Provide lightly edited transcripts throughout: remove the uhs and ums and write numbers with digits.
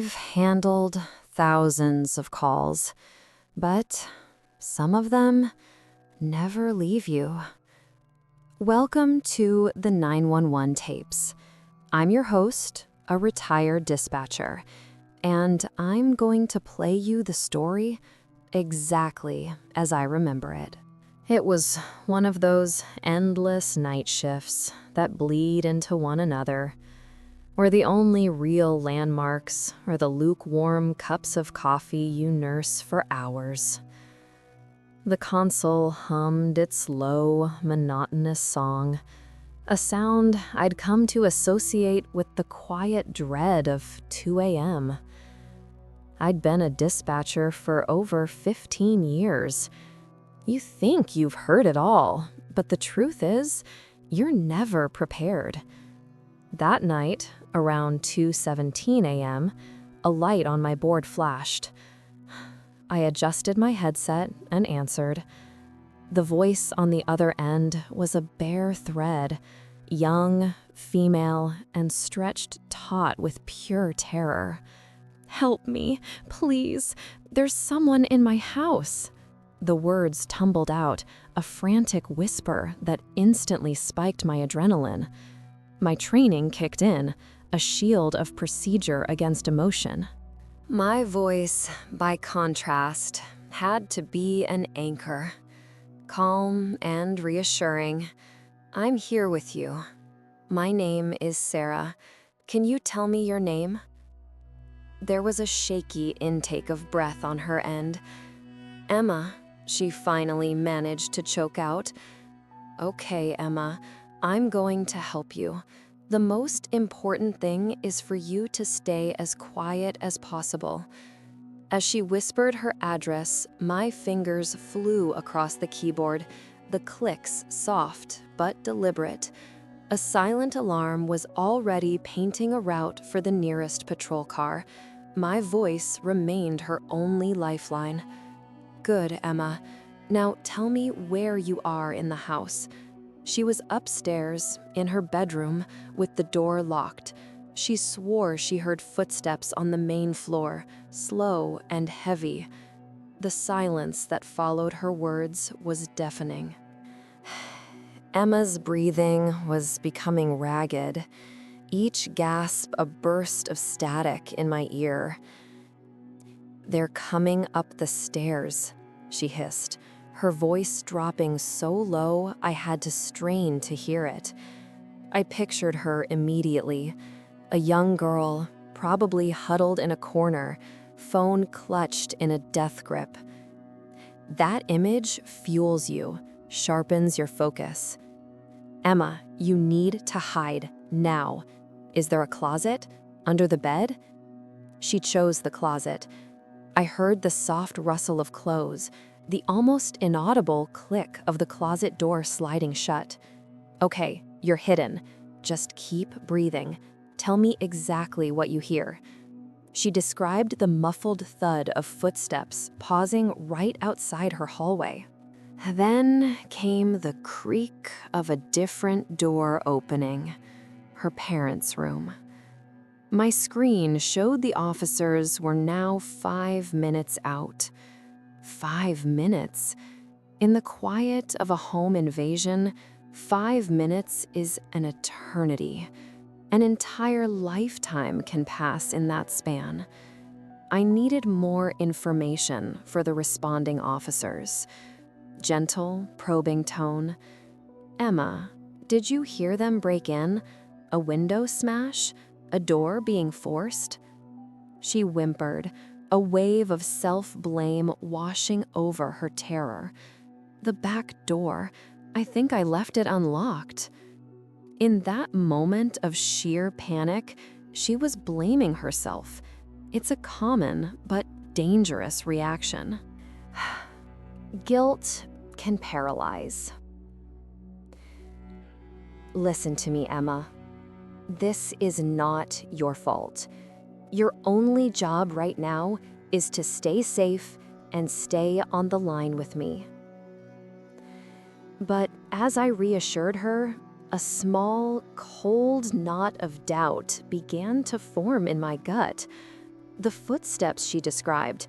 I've handled thousands of calls, but some of them never leave you. Welcome to the 911 tapes. I'm your host, a retired dispatcher, and I'm going to play you the story exactly as I remember it. It was one of those endless night shifts that bleed into one another, where the only real landmarks are the lukewarm cups of coffee you nurse for hours. The console hummed its low, monotonous song, a sound I'd come to associate with the quiet dread of 2 a.m. I'd been a dispatcher for over 15 years. You think you've heard it all, but the truth is, you're never prepared. That night, around 2:17 a.m., a light on my board flashed. I adjusted my headset and answered. The voice on the other end was a bare thread, young, female, and stretched taut with pure terror. "Help me, please. There's someone in my house." The words tumbled out, a frantic whisper that instantly spiked my adrenaline. My training kicked in, a shield of procedure against emotion. My voice, by contrast, had to be an anchor. Calm and reassuring. "I'm here with you. My name is Sarah. Can you tell me your name?" There was a shaky intake of breath on her end. "Emma," she finally managed to choke out. "Okay, Emma, I'm going to help you. The most important thing is for you to stay as quiet as possible." As she whispered her address, my fingers flew across the keyboard, the clicks soft but deliberate. A silent alarm was already painting a route for the nearest patrol car. My voice remained her only lifeline. "Good, Emma. Now tell me where you are in the house." She was upstairs, in her bedroom, with the door locked. She swore she heard footsteps on the main floor, slow and heavy. The silence that followed her words was deafening. Emma's breathing was becoming ragged, each gasp a burst of static in my ear. "They're coming up the stairs," she hissed, her voice dropping so low I had to strain to hear it. I pictured her immediately, a young girl, probably huddled in a corner, phone clutched in a death grip. That image fuels you, sharpens your focus. "Emma, you need to hide, now. Is there a closet? Under the bed?" She chose the closet. I heard the soft rustle of clothes, the almost inaudible click of the closet door sliding shut. "Okay, you're hidden. Just keep breathing. Tell me exactly what you hear." She described the muffled thud of footsteps pausing right outside her hallway. Then came the creak of a different door opening, her parents' room. My screen showed the officers were now 5 minutes out. 5 minutes? In the quiet of a home invasion, 5 minutes is an eternity. An entire lifetime can pass in that span. I needed more information for the responding officers. Gentle, probing tone. "Emma, did you hear them break in? A window smash? A door being forced?" She whimpered, a wave of self-blame washing over her terror. "The back door. I think I left it unlocked." In that moment of sheer panic, she was blaming herself. It's a common but dangerous reaction. Guilt can paralyze. "Listen to me, Emma. This is not your fault. Your only job right now is to stay safe and stay on the line with me." But as I reassured her, a small, cold knot of doubt began to form in my gut. The footsteps she described,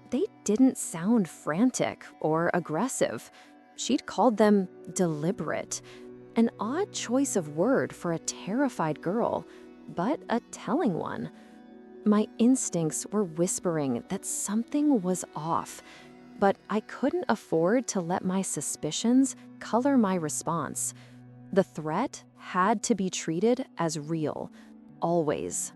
they didn't sound frantic or aggressive. She'd called them deliberate, an odd choice of word for a terrified girl, but a telling one. My instincts were whispering that something was off, but I couldn't afford to let my suspicions color my response. The threat had to be treated as real, always.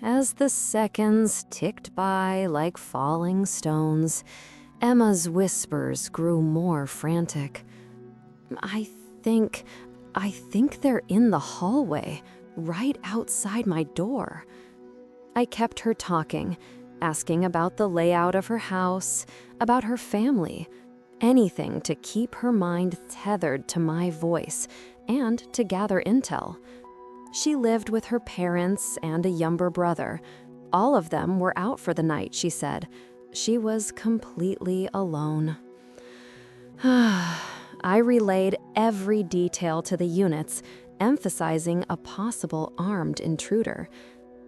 As the seconds ticked by like falling stones, Emma's whispers grew more frantic. I think they're in the hallway, right outside my door." I kept her talking, asking about the layout of her house, about her family, anything to keep her mind tethered to my voice and to gather intel. She lived with her parents and a younger brother. All of them were out for the night, she said. She was completely alone. I relayed every detail to the units, emphasizing a possible armed intruder.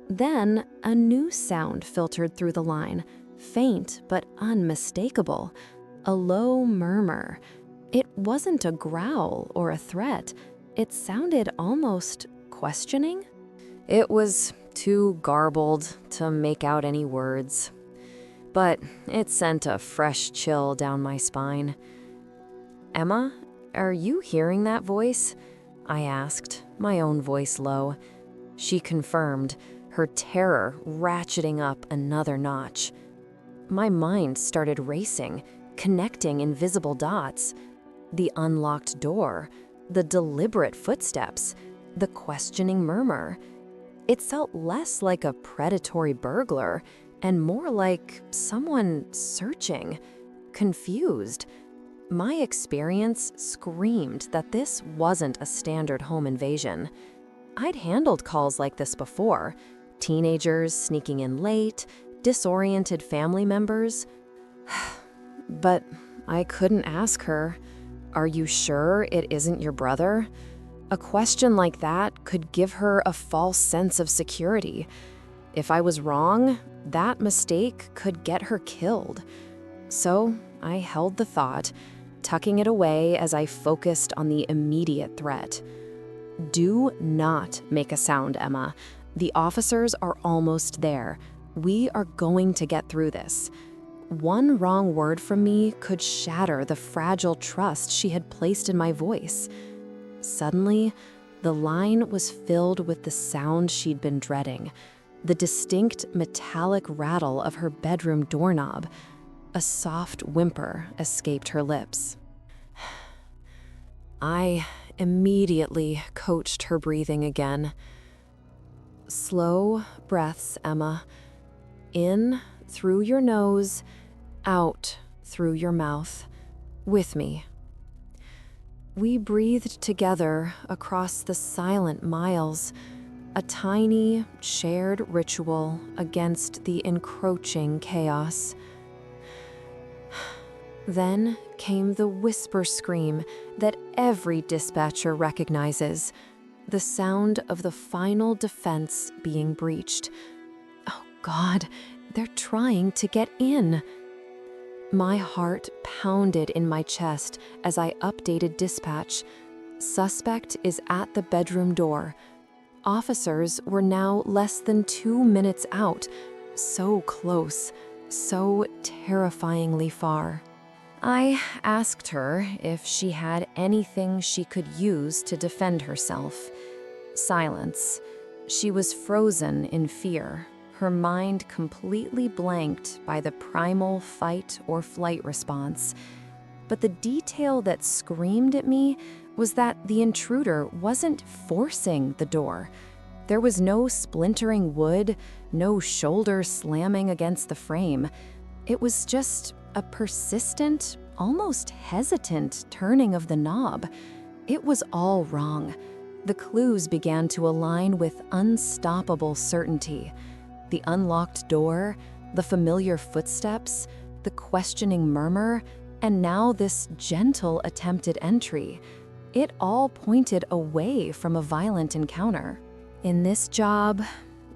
Then a new sound filtered through the line, faint but unmistakable, a low murmur. It wasn't a growl or a threat. It sounded almost questioning. It was too garbled to make out any words, but it sent a fresh chill down my spine. "Emma, are you hearing that voice?" I asked, my own voice low. She confirmed, her terror ratcheting up another notch. My mind started racing, connecting invisible dots. The unlocked door, the deliberate footsteps, the questioning murmur. It felt less like a predatory burglar and more like someone searching, confused. My experience screamed that this wasn't a standard home invasion. I'd handled calls like this before. Teenagers sneaking in late, disoriented family members. But I couldn't ask her, "Are you sure it isn't your brother?" A question like that could give her a false sense of security. If I was wrong, that mistake could get her killed. So I held the thought, tucking it away as I focused on the immediate threat. "Do not make a sound, Emma. The officers are almost there. We are going to get through this." One wrong word from me could shatter the fragile trust she had placed in my voice. Suddenly, the line was filled with the sound she'd been dreading, the distinct metallic rattle of her bedroom doorknob. A soft whimper escaped her lips. I immediately coached her breathing again. "Slow breaths, Emma. In through your nose, out through your mouth. With me." We breathed together across the silent miles, a tiny, shared ritual against the encroaching chaos. Then came the whisper scream that every dispatcher recognizes, the sound of the final defense being breached. Oh God, they're trying to get in. My heart pounded in my chest as I updated dispatch. Suspect is at the bedroom door. Officers were now less than 2 minutes out. So close, so terrifyingly far. I asked her if she had anything she could use to defend herself. Silence. She was frozen in fear, her mind completely blanked by the primal fight or flight response. But the detail that screamed at me was that the intruder wasn't forcing the door. There was no splintering wood, no shoulder slamming against the frame. It was just a persistent, almost hesitant turning of the knob. It was all wrong. The clues began to align with unstoppable certainty. The unlocked door, the familiar footsteps, the questioning murmur, and now this gentle attempted entry. It all pointed away from a violent encounter. In this job,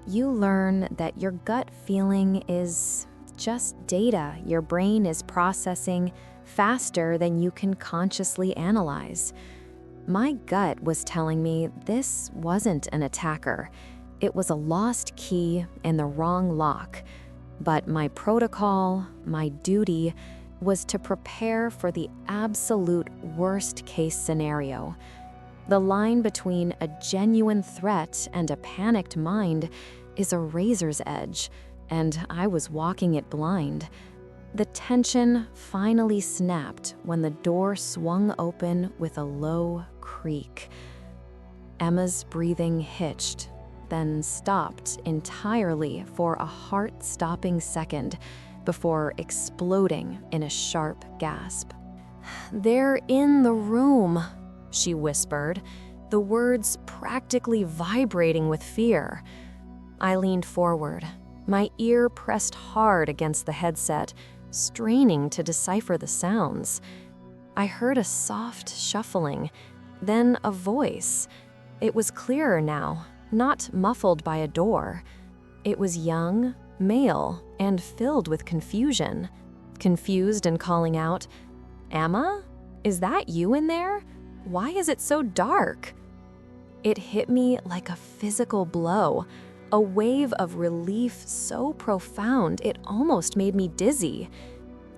You learn that your gut feeling is just data your brain is processing faster than you can consciously analyze. My gut was telling me this wasn't an attacker. It was a lost key in the wrong lock. But my protocol, my duty, was to prepare for the absolute worst-case scenario. The line between a genuine threat and a panicked mind is a razor's edge, and I was walking it blind. The tension finally snapped when the door swung open with a low creak. Emma's breathing hitched, then stopped entirely for a heart-stopping second before exploding in a sharp gasp. "They're in the room," she whispered, the words practically vibrating with fear. I leaned forward, my ear pressed hard against the headset, straining to decipher the sounds. I heard a soft shuffling, then a voice. It was clearer now, not muffled by a door. It was young, male, and filled with confusion. Confused and calling out, "Emma? Is that you in there? Why is it so dark?" It hit me like a physical blow, a wave of relief so profound it almost made me dizzy.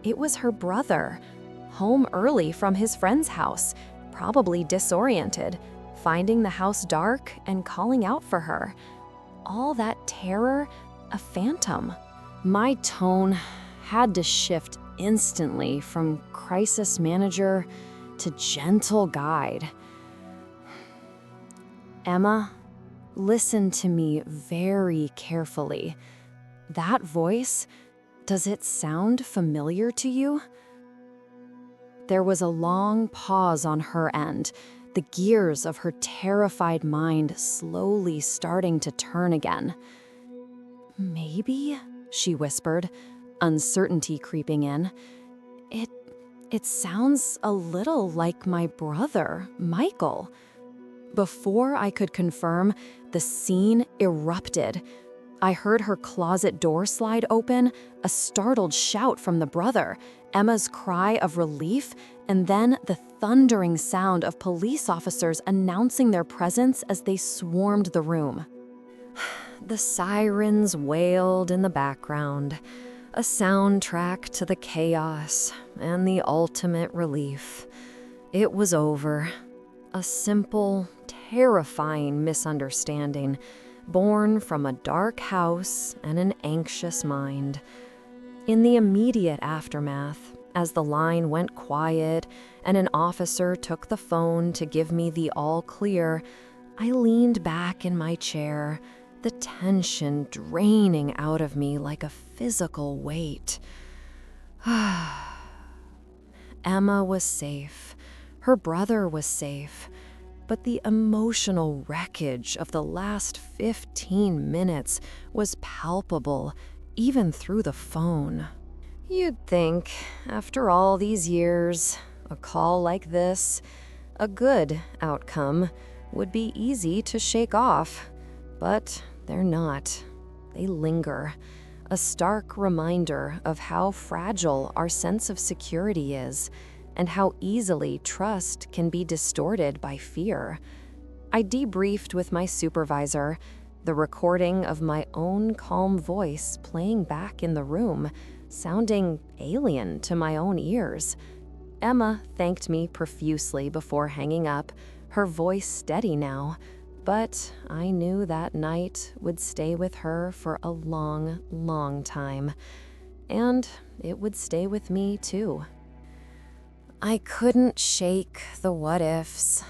It was her brother, home early from his friend's house, probably disoriented, finding the house dark and calling out for her. All that terror, a phantom. My tone had to shift instantly from crisis manager to gentle guide. "Emma, listen to me very carefully. That voice, does it sound familiar to you?" There was a long pause on her end, the gears of her terrified mind slowly starting to turn again. "Maybe," she whispered, uncertainty creeping in. It sounds a little like my brother, Michael." Before I could confirm, the scene erupted. I heard her closet door slide open, a startled shout from the brother, Emma's cry of relief, and then the thundering sound of police officers announcing their presence as they swarmed the room. The sirens wailed in the background, a soundtrack to the chaos and the ultimate relief. It was over. A simple, terrifying misunderstanding born from a dark house and an anxious mind. In the immediate aftermath, as the line went quiet and an officer took the phone to give me the all clear, I leaned back in my chair, the tension draining out of me like a physical weight. Emma was safe. Her brother was safe. But the emotional wreckage of the last 15 minutes was palpable, even through the phone. You'd think, after all these years, a call like this, a good outcome, would be easy to shake off. But they're not. They linger. A stark reminder of how fragile our sense of security is, and how easily trust can be distorted by fear. I debriefed with my supervisor, the recording of my own calm voice playing back in the room, sounding alien to my own ears. Emma thanked me profusely before hanging up, her voice steady now, but I knew that night would stay with her for a long, long time. And it would stay with me too. I couldn't shake the what-ifs.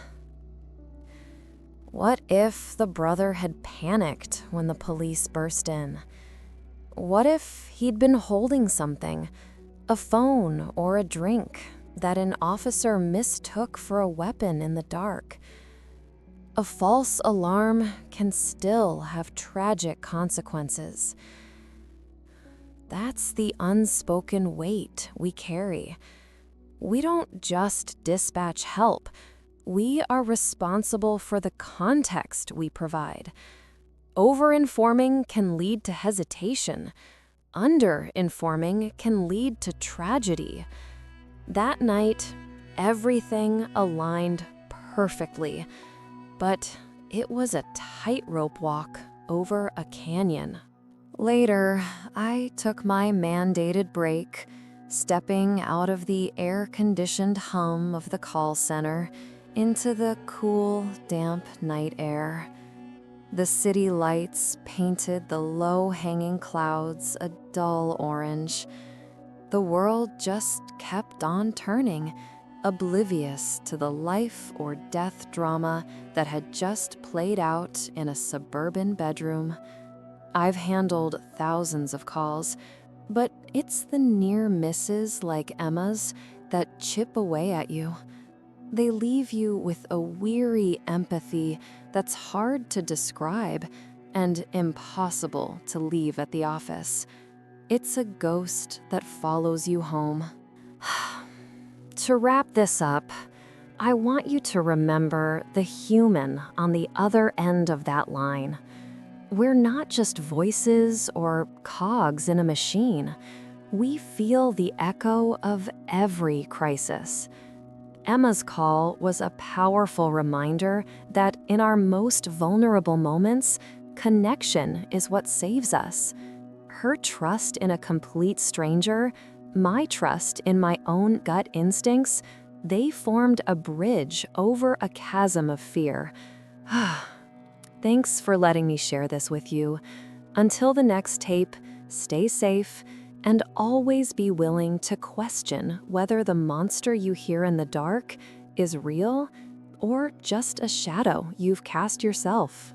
What if the brother had panicked when the police burst in? What if he'd been holding something, a phone or a drink, that an officer mistook for a weapon in the dark? A false alarm can still have tragic consequences. That's the unspoken weight we carry. We don't just dispatch help. We are responsible for the context we provide. Over-informing can lead to hesitation. Under-informing can lead to tragedy. That night, everything aligned perfectly, but it was a tightrope walk over a canyon. Later, I took my mandated break, stepping out of the air-conditioned hum of the call center into the cool, damp night air. The city lights painted the low-hanging clouds a dull orange. The world just kept on turning, oblivious to the life or death drama that had just played out in a suburban bedroom. I've handled thousands of calls, but it's the near misses like Emma's that chip away at you. They leave you with a weary empathy that's hard to describe and impossible to leave at the office. It's a ghost that follows you home. To wrap this up, I want you to remember the human on the other end of that line. We're not just voices or cogs in a machine. We feel the echo of every crisis. Emma's call was a powerful reminder that in our most vulnerable moments, connection is what saves us. Her trust in a complete stranger, my trust in my own gut instincts, they formed a bridge over a chasm of fear. Thanks for letting me share this with you. Until the next tape, stay safe and always be willing to question whether the monster you hear in the dark is real or just a shadow you've cast yourself.